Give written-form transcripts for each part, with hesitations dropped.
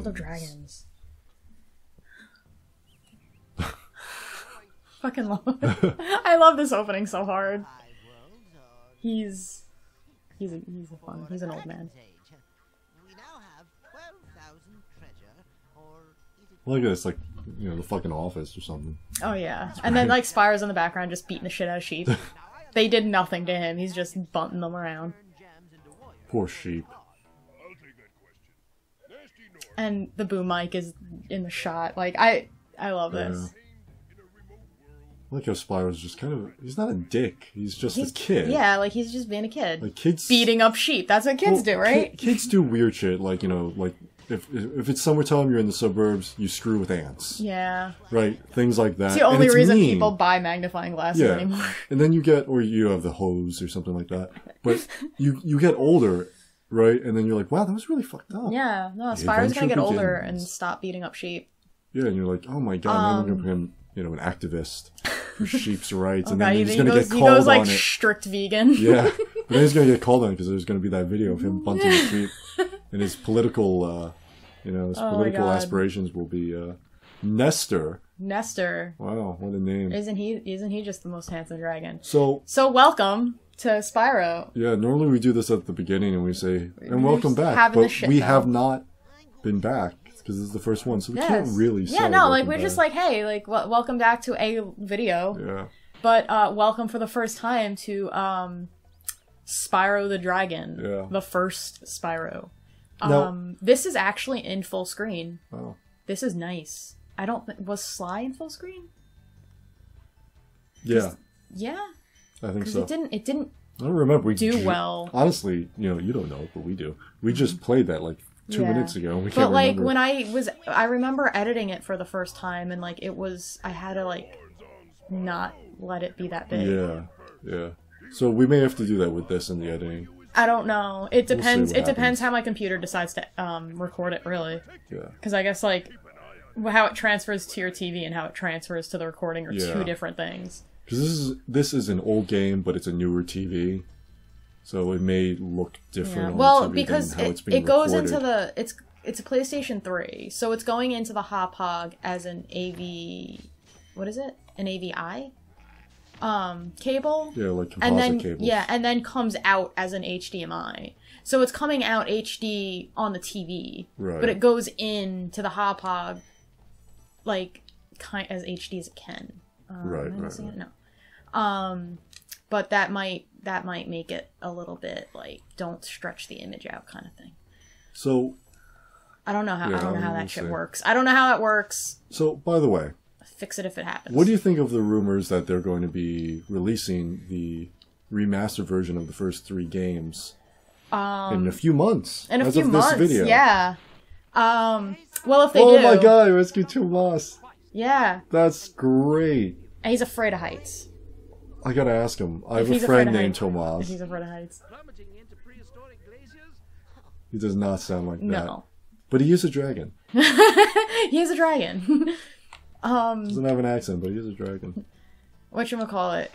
World of Dragons. Fucking love it. I love this opening so hard. He's an old man. Look at this, like, you know, the fucking Office or something. Oh yeah, and then like Spyro's in the background just beating the shit out of sheep. They did nothing to him. He's just bunting them around. Poor sheep. And the boom mic is in the shot. Like I love this. I like how Spyro's just kind of, he's not a dick. He's just a kid. Yeah, like he's just being a kid. Like kids beating up sheep. That's what kids do, right? Kids do weird shit. Like, you know, like if it's summertime, you're in the suburbs, you screw with ants. Yeah. Right? Things like that. It's the only reason people buy magnifying glasses anymore. And then you get, or you have the hose or something like that. But you get older, right? And then you're like, wow, that was really fucked up. Yeah. No, Spyro's gonna get older and stop beating up sheep. Yeah, and you're like, oh my god, now I'm gonna become, you know, an activist for sheep's rights. And then he's gonna get called he goes like on it. strict vegan. Yeah. But then he's gonna get called on because there's gonna be that video of him bunting the sheep. And his political, you know, his political aspirations will be, Nestor. Nestor. Wow, what a name. Isn't he just the most handsome dragon? So welcome to Spyro. Yeah, normally we do this at the beginning and we say, and welcome back. But we have not been back because this is the first one, so we can't really say. Yeah, no, like we're just like, hey, like welcome back to a video. Yeah. But welcome for the first time to Spyro the Dragon. Yeah. The first Spyro. Now, this is actually in full screen. Oh. This is nice. I don't was Sly in full screen? Yeah. Yeah. I think so. It didn't I don't remember. We do well. Honestly, you know, you don't know, but we do. We just played that like 2 minutes ago. And we but can't like remember. I remember editing it for the first time, and like I had to like not let it be that big. Yeah, yeah. So we may have to do that with this in the editing. I don't know. It depends. We'll it depends how my computer decides to record it. Really. Yeah. Because I guess like how it transfers to your TV and how it transfers to the recording are two different things. Because this is an old game, but it's a newer TV, so it may look different. Yeah. Well, on the TV because than how it's being it goes recorded. into it's a PlayStation 3, so it's going into the Hop-Hog as an AV. What is it? An AVI? Cable. Yeah, like composite cable. Yeah, and then comes out as an HDMI. So it's coming out HD on the TV, right. But it goes into the Hop-Hog like as HD as it can. Right. No. But that might make it a little bit like don't stretch the image out kind of thing. So I don't know how that shit works. I don't know how that works. So by the way, fix it if it happens. What do you think of the rumors that they're going to be releasing the remastered version of the first 3 games in a few months? In a few months, this video? Yeah. Well, if they do. Oh my god, I rescued Tomas. Yeah. That's great. And he's afraid of heights. I gotta ask him. I have a friend named Tomas. If he's afraid of heights. He does not sound like that. No. But he is a dragon. He is a dragon. Doesn't have an accent, but he is a dragon. Whatchamacallit?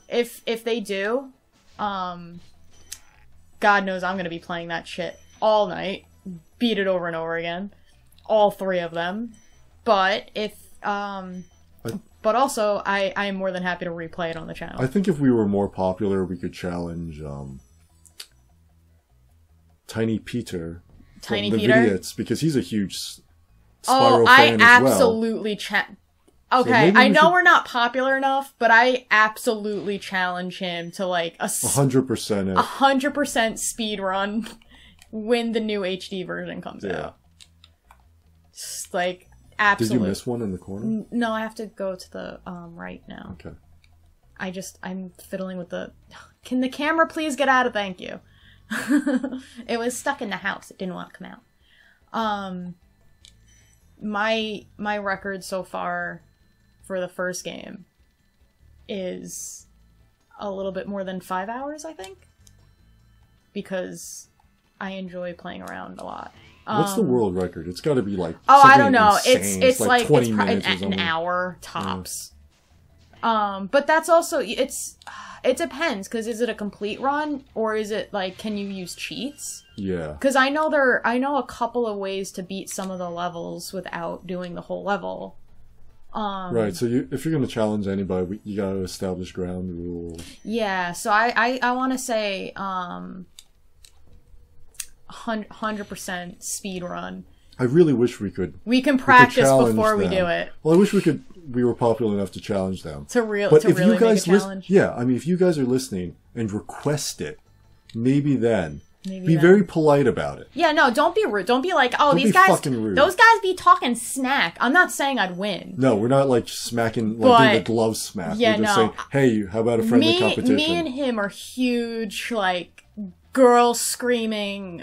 If they do, God knows I'm gonna be playing that shit all night. Beat it over and over again. All 3 of them. But but also, I am more than happy to replay it on the channel. I think if we were more popular, we could challenge Tiny Peter. Tiny the Peter? Vidiots, because he's a huge Spyro fan I as absolutely well. Okay, So I know we're not popular enough, but I absolutely challenge him to like 100%. 100% speed run when the new HD version comes out. Just, like, absolutely. Did you miss one in the corner? No, I have to go to the right now. Okay. I'm fiddling with the... Can the camera please get out of... Thank you. It was stuck in the house. It didn't want to come out. My record so far for the first game is a little bit more than 5 hours, I think. Because I enjoy playing around a lot. What's the world record? It's got to be like I don't know. Insane. It's like 20 it's minutes or an something. hour tops. But that's also, it depends, because is it a complete run, or is it, like, can you use cheats? Yeah. Because I know a couple of ways to beat some of the levels without doing the whole level. Right, so if you're going to challenge anybody, you got to establish ground rules. Yeah, so I want to say 100% speed run. I really wish we could. We can practice before we do it. Well, I wish we were popular enough to challenge them. To really make a challenge. Yeah, I mean, if you guys are listening and request it, maybe then. Be very polite about it. Yeah, no, don't be rude. Don't be like, oh, these guys, those guys be talking smack. I'm not saying I'd win. No, we're not like smacking, like doing the glove smack. Yeah, we're just saying, hey, how about a friendly competition? Me and him are huge, like, girl screaming,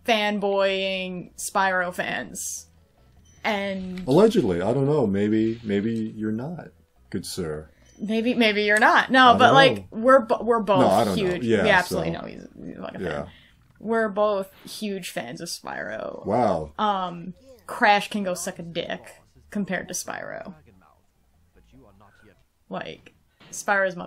fanboying Spyro fans. And allegedly, I don't know. Maybe you're not, good sir. Maybe you're not. No, but like we're both huge. Yeah, we absolutely know he's like a fan. We're both huge fans of Spyro. Wow. Crash can go suck a dick compared to Spyro. Like, Spyro's my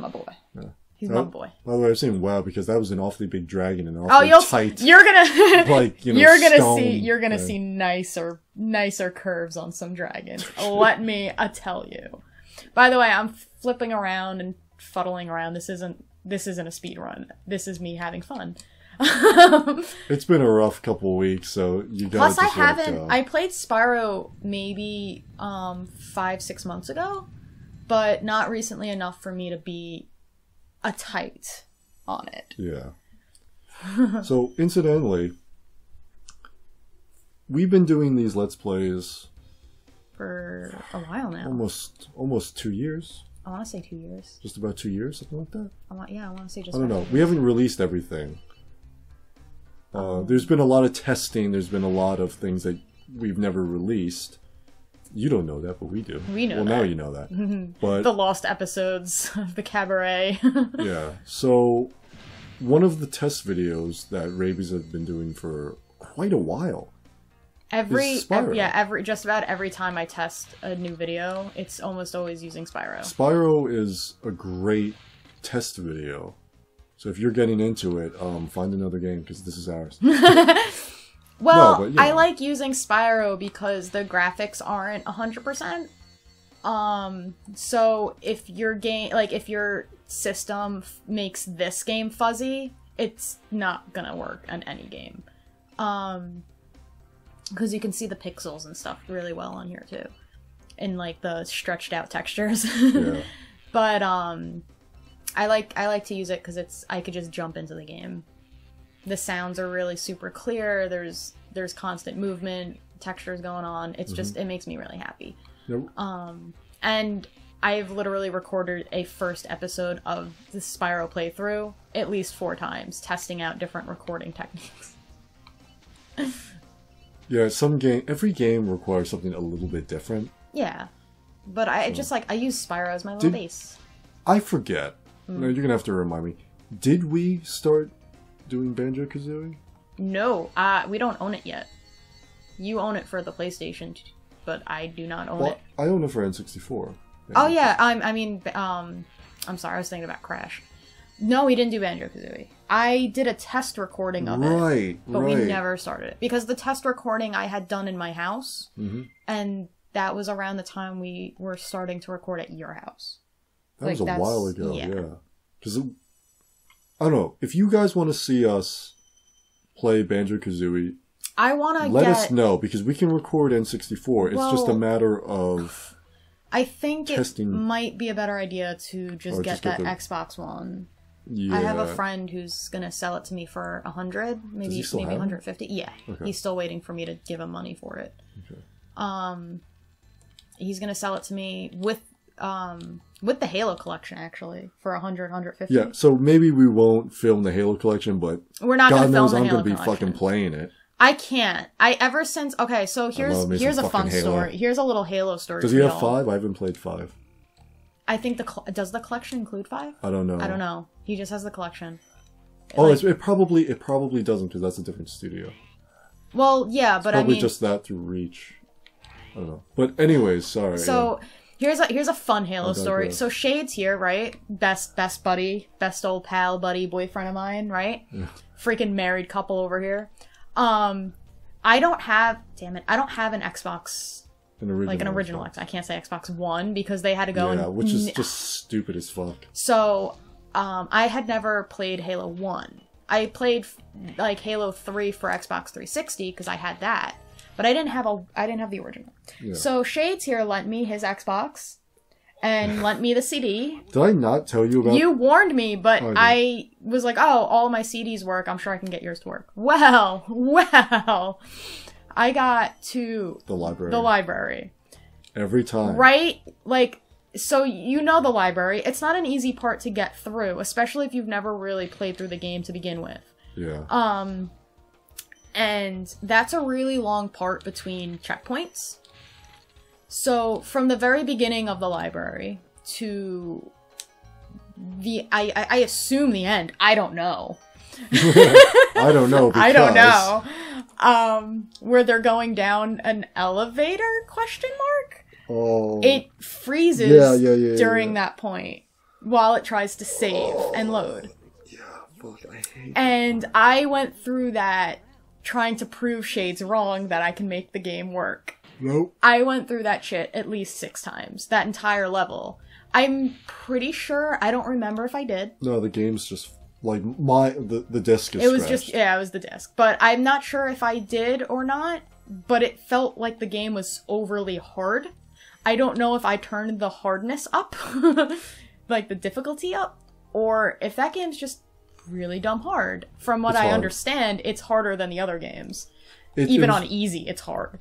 boy. Yeah. He's my boy. By the way, I was saying wow because that was an awfully big dragon and awfully tight. You're gonna like you're gonna see nicer curves on some dragons. Let me tell you. By the way, I'm flipping around and fuddling around. This isn't a speed run. This is me having fun. It's been a rough couple of weeks, so you gotta. Plus, I played Spyro maybe 5-6 months ago, but not recently enough for me to be a tight on it. Yeah. So, incidentally, we've been doing these Let's Plays for a while now. Almost 2 years. I want to say 2 years. Just about 2 years, something like that? I want to say just I don't know. We haven't released everything. There's been a lot of testing. There's been a lot of things that we've never released. You don't know that, but we do. We know that. Well, now you know that. But the lost episodes of the Cabaret. Yeah. So, one of the test videos that Rabies has been doing for quite a while. Just about every time I test a new video, it's almost always using Spyro. Spyro is a great test video. So if you're getting into it, find another game because this is ours. Well, I like using Spyro because the graphics aren't 100%. So if your system makes this game fuzzy, it's not gonna work on any game. Because you can see the pixels and stuff really well on here too, in like the stretched out textures. Yeah. But I like to use it because I could just jump into the game. The sounds are really super clear. There's constant movement, textures going on. It's just it makes me really happy. Yep. And I've literally recorded a first episode of the Spyro playthrough at least 4 times, testing out different recording techniques. Yeah, every game requires something a little bit different. Yeah, but I use Spyro as my little base. I forget. No, you're gonna have to remind me. Did we start doing Banjo-Kazooie? No, we don't own it yet. You own it for the PlayStation, but I do not own it. I own it for N64. Oh yeah, I'm sorry, I was thinking about Crash. No, we didn't do Banjo-Kazooie. I did a test recording of it. But we never started it. Because the test recording I had done in my house, and that was around the time we were starting to record at your house. That was a while ago, yeah. Because, I don't know, if you guys want to see us play Banjo-Kazooie, let us know, because we can record N64. It's just a matter of I think testing. It might be a better idea to just get that Xbox One. Yeah. I have a friend who's gonna sell it to me for 100, maybe 150. Yeah, okay. He's still waiting for me to give him money for it. Okay. He's gonna sell it to me with the Halo collection actually for 100, 150. Yeah, so maybe we won't film the Halo collection, but we're not gonna film the Halo collection. I'm gonna be fucking playing it. I can't. Okay, so here's a fun story. Here's a little Halo story. Does he have 5? I haven't played 5. I think does the collection include 5? I don't know. I don't know. He just has the collection. It probably doesn't because that's a different studio. Well, yeah, but probably just that through Reach. I don't know. But anyways, sorry. So Here's a fun Halo story. So Shade's here, right? Best buddy, best old pal, buddy, boyfriend of mine, right? Yeah. Freaking married couple over here. I don't have an Xbox, an original Xbox. I can't say Xbox One because they had to go. Yeah, which is just stupid as fuck. So, I had never played Halo 1. I played like Halo 3 for Xbox 360 because I had that. But I didn't have the original. Yeah. So Shades here lent me his Xbox and lent me the CD. Did I not tell you about? You warned me, but I was like, "Oh, all my CDs work. I'm sure I can get yours to work." Well, I got to the library. Every time. Right? Like, so you know the library. It's not an easy part to get through, especially if you've never really played through the game to begin with. Yeah. And that's a really long part between checkpoints. So, from the very beginning of the library to I assume the end. I don't know. I don't know because... I don't know. Where they're going down an elevator, question mark? Oh. It freezes during that point while it tries to save and load. Yeah, fuck, I hate And I went through that trying to prove Shades wrong that I can make the game work. Nope. I went through that shit at least 6 times. That entire level. I'm pretty sure, I don't remember if I did. No, the game's just, like, the disc is It was scratched. just, yeah, it was the disc. But I'm not sure if I did or not, but it felt like the game was overly hard. I don't know if I turned the hardness up, like the difficulty up, or if that game's just really dumb hard. From what I understand, it's harder than the other games. Even on easy, it's hard.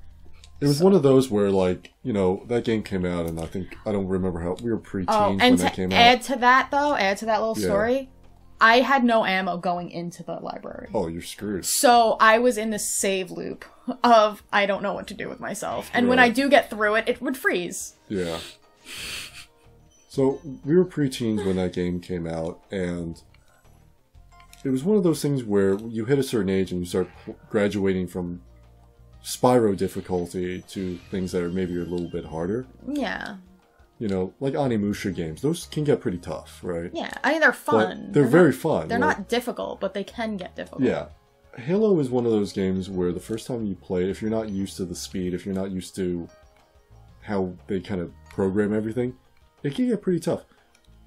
It was one of those where, like, you know, that game came out, and I don't remember how, we were pre-teens when that came out. Add to that little story, I had no ammo going into the library. Oh, you're screwed. So I was in this save loop of, I don't know what to do with myself. And when I do get through it, it would freeze. Yeah. So, we were pre-teens when that game came out, and it was one of those things where you hit a certain age and you start graduating from Spyro difficulty to things that are maybe a little bit harder. Yeah. You know, like Onimusha games. Those can get pretty tough, right? Yeah. I mean, they're fun. But they're very fun. They're not difficult, but they can get difficult. Yeah. Halo is one of those games where the first time you play it, if you're not used to the speed, if you're not used to how they kind of program everything, it can get pretty tough.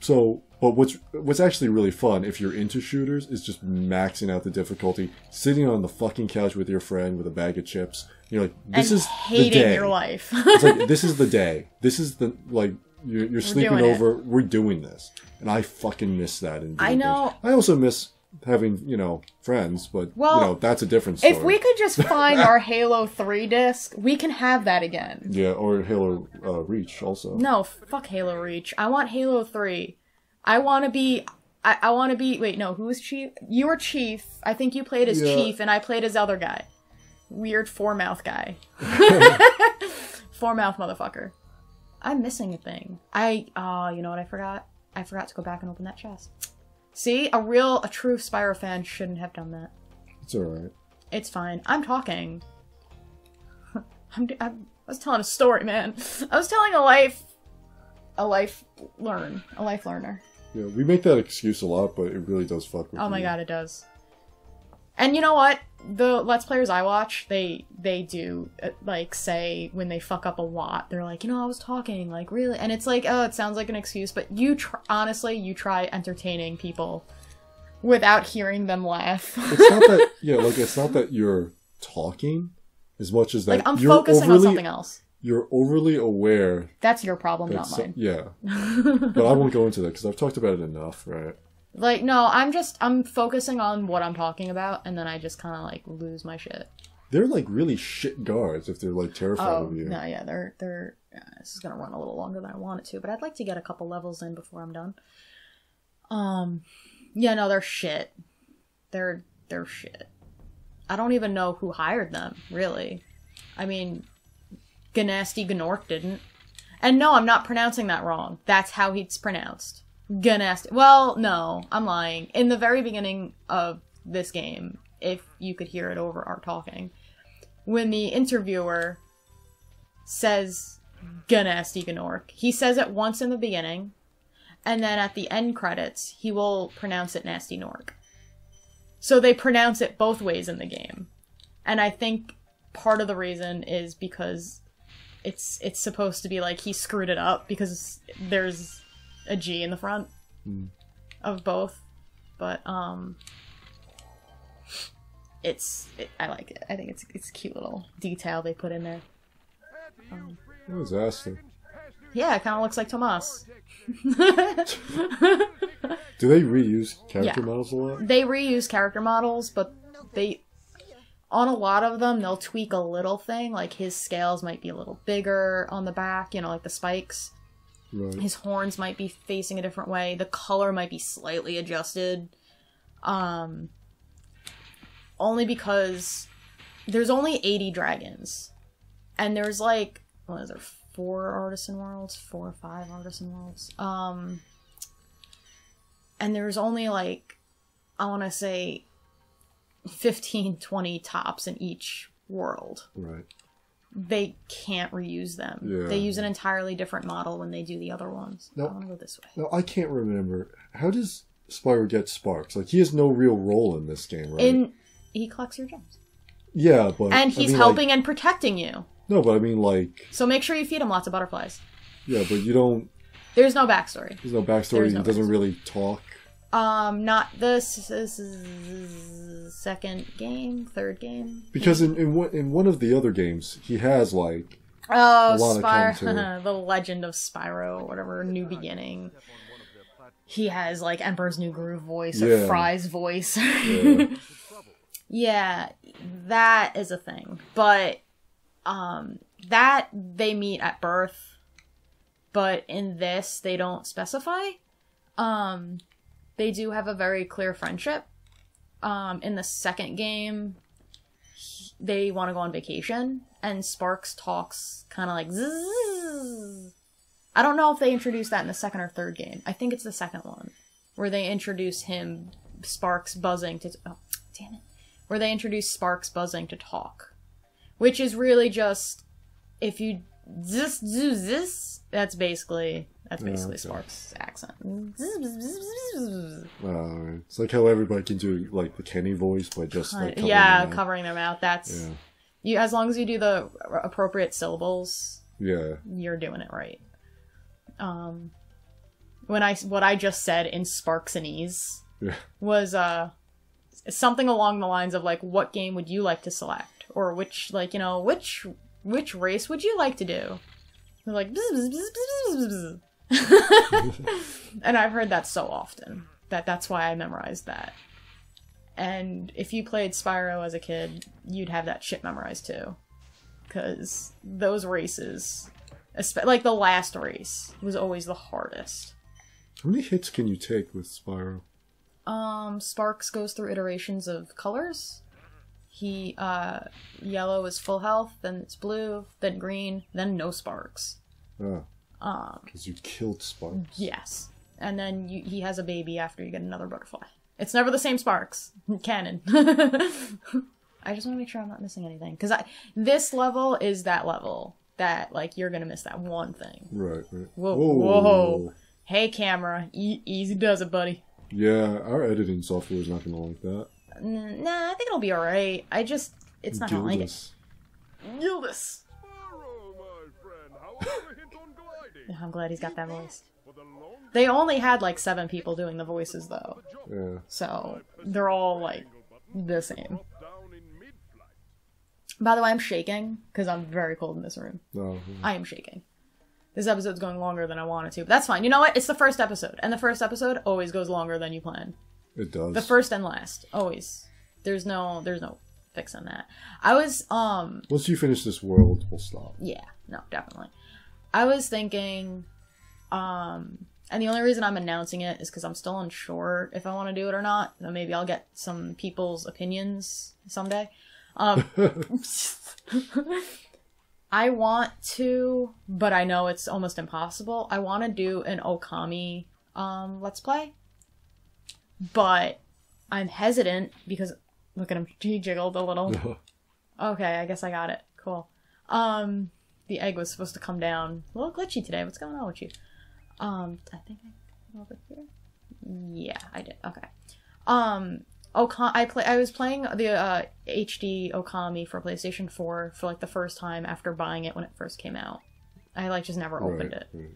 So, but what's actually really fun, if you're into shooters, is just maxing out the difficulty, sitting on the fucking couch with your friend with a bag of chips. You're like, this is the day. Your life. It's like, this is the day. This is the, like, you're sleeping over. We're doing this. And I fucking miss that in video games. I also miss having, you know, friends, but, you know, that's a different story. If we could just find our Halo 3 disc, we can have that again. Yeah, or Halo Reach also. No, fuck Halo Reach. I want Halo 3. I want to be, wait, no, who was Chief? You were Chief. I think you played as Chief, and I played as other guy. Weird four-mouth guy. Four-mouth motherfucker. I'm missing a thing. you know what I forgot? I forgot to go back and open that chest. See? A true Spyro fan shouldn't have done that. It's alright. It's fine. I'm talking. I was telling a story, man. I was telling a life learner. Yeah, we make that excuse a lot, but it really does fuck with Oh my god, it does. And you know what? The Let's Players I watch, they do, like, say, when they fuck up a lot, they're like, you know, I was talking, like, really? And it's like, oh, it sounds like an excuse, but honestly, you try entertaining people without hearing them laugh. It's not that, it's not that you're talking as much as that like, I'm focusing on something else. You're overly aware. That's your problem, not mine. Yeah. But I won't go into that, because I've talked about it enough, right? Like, no, I'm focusing on what I'm talking about, and then I just kind of, like, lose my shit. They're, like, really shit guards if they're, like, terrified of you. No, yeah, they're this is gonna run a little longer than I want it to, but I'd like to get a couple levels in before I'm done. Yeah, no, they're shit. They're shit. I don't even know who hired them, really. I mean, Gnasty Gnork didn't. And no, I'm not pronouncing that wrong. That's how it's pronounced. Gnasty. Well, no, I'm lying. In the very beginning of this game, if you could hear it over our talking, when the interviewer says Gnasty Gnorc. He says it once in the beginning, and then at the end credits, he will pronounce it Nasty Gnorc. So they pronounce it both ways in the game. And I think part of the reason is because it's supposed to be like he screwed it up because there's a G in the front of both. But, I like it. I think it's a cute little detail they put in there. What was Aston? Yeah, it kind of looks like Tomas. Do they reuse character models a lot? They reuse character models, but on a lot of them, they'll tweak a little thing. Like, his scales might be a little bigger on the back, like the spikes. Right. His horns might be facing a different way. The color might be slightly adjusted. Only because there's only 80 dragons. And there's like, what is there, 4 artisan worlds? 4 or 5 artisan worlds? And there's only like, I want to say 15, 20 tops in each world. Right. They can't reuse them. Yeah. They use an entirely different model when they do the other ones. No, I want to go this way. No, I can't remember. How does Spyro get sparks? Like, he has no real role in this game, right? He collects your gems. Yeah, but... And he's helping and protecting you. No, but I mean, like... So make sure you feed him lots of butterflies. Yeah, but you don't... There's no backstory. There's no backstory. He doesn't really talk. Not this. This is second game, third game. Because in one of the other games, he has, like... Oh, Spyro. The Legend of Spyro, whatever, New Beginning. He has, like, Emperor's New Groove voice, or Fry's voice. Yeah. Yeah, that is a thing. But, that they meet at birth. But in this, they don't specify. They do have a very clear friendship. In the second game, they want to go on vacation, and Sparks talks kind of like zzz. I don't know if they introduced that in the second or third game. I think it's the second one, where they introduce him, Sparks buzzing to... Oh, damn it. Where they introduce Sparks buzzing to talk. Which is really just, if you just do this, that's basically Sparks' accent. It's like how everybody can do, like, the Kenny voice, but just, like, covering their mouth. That's... Yeah. As long as you do the appropriate syllables, you're doing it right. What I just said in Sparksanese was, something along the lines of, like, what game would you like to select? Or which race would you like to do? They're like, bzz, bzz, bzz, bzz, bzz. And I've heard that so often. That's why I memorized that. And if you played Spyro as a kid, you'd have that shit memorized too. Because those races, like the last race, was always the hardest. How many hits can you take with Spyro? Sparks goes through iterations of colors. Yellow is full health, then it's blue, then green, then no sparks. Because you killed Sparks. Yes. And then he has a baby after you get another butterfly. It's never the same Sparks. Canon. I just want to make sure I'm not missing anything. Because this level is that level that, like, you're going to miss that one thing. Right. Whoa. Hey, camera. Easy does it, buddy. Yeah, our editing software is not going to like that. Nah, I think it'll be alright. It's not going to like it. Gildas. I'm glad he's got that voice. They only had like 7 people doing the voices though. Yeah. So they're all like the same. By the way, I'm shaking because I'm very cold in this room. Oh, yeah. I am shaking. This episode's going longer than I wanted to, but that's fine. You know what? It's the first episode, and the first episode always goes longer than you plan. It does. The first and last, always. There's no fixing that. I was Once you finish this world, we'll stop. Yeah, no, definitely. I was thinking, and the only reason I'm announcing it is because I'm still unsure if I want to do it or not. So maybe I'll get some people's opinions someday. I want to, but I know it's almost impossible. I want to do an Okami Let's Play. But I'm hesitant because, look at him, he jiggled a little. Okay, I guess I got it. Cool. the egg was supposed to come down. A little glitchy today. What's going on with you? I think I over here. Yeah, I did. Okay. I was playing the HD Okami for PlayStation 4 for like the first time after buying it when it first came out. I like just never opened it. Right.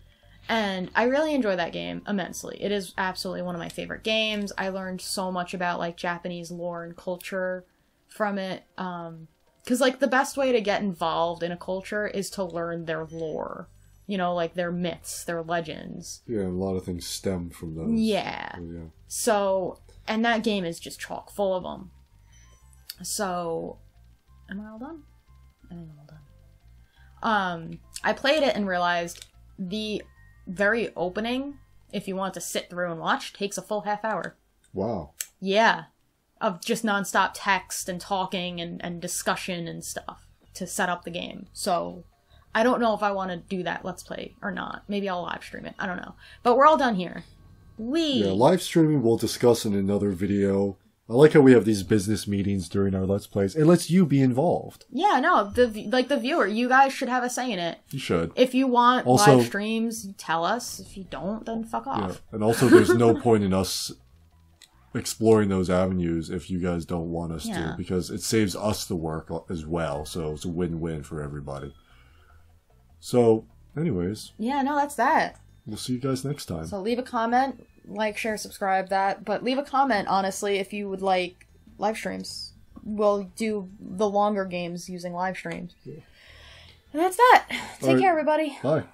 And I really enjoy that game immensely. It is absolutely one of my favorite games. I learned so much about like Japanese lore and culture from it. Because like the best way to get involved in a culture is to learn their lore. You know, like their myths, their legends. Yeah, a lot of things stem from those. Yeah. So, and that game is just chock full of them. So, am I all done? I think I'm all done. I played it and realized the very opening, if you want to sit through and watch, takes a full half hour. Wow. Yeah. Of just nonstop text and talking and discussion and stuff to set up the game. So, I don't know if I want to do that Let's Play or not. Maybe I'll live stream it. I don't know. But we're all done here. Yeah, live streaming we'll discuss in another video. I like how we have these business meetings during our Let's Plays. It lets you be involved. Yeah, no, the viewer, you guys should have a say in it. You should. If you want live streams, tell us. If you don't, then fuck off. Yeah. And also, there's no point in us exploring those avenues if you guys don't want us to, because it saves us the work as well. So it's a win-win for everybody. So, anyways. Yeah, no, that's that. We'll see you guys next time. So leave a comment, like, share, subscribe, that. But leave a comment, honestly, if you would like live streams. We'll do the longer games using live streams. Yeah. And that's that. Take care, everybody. Bye.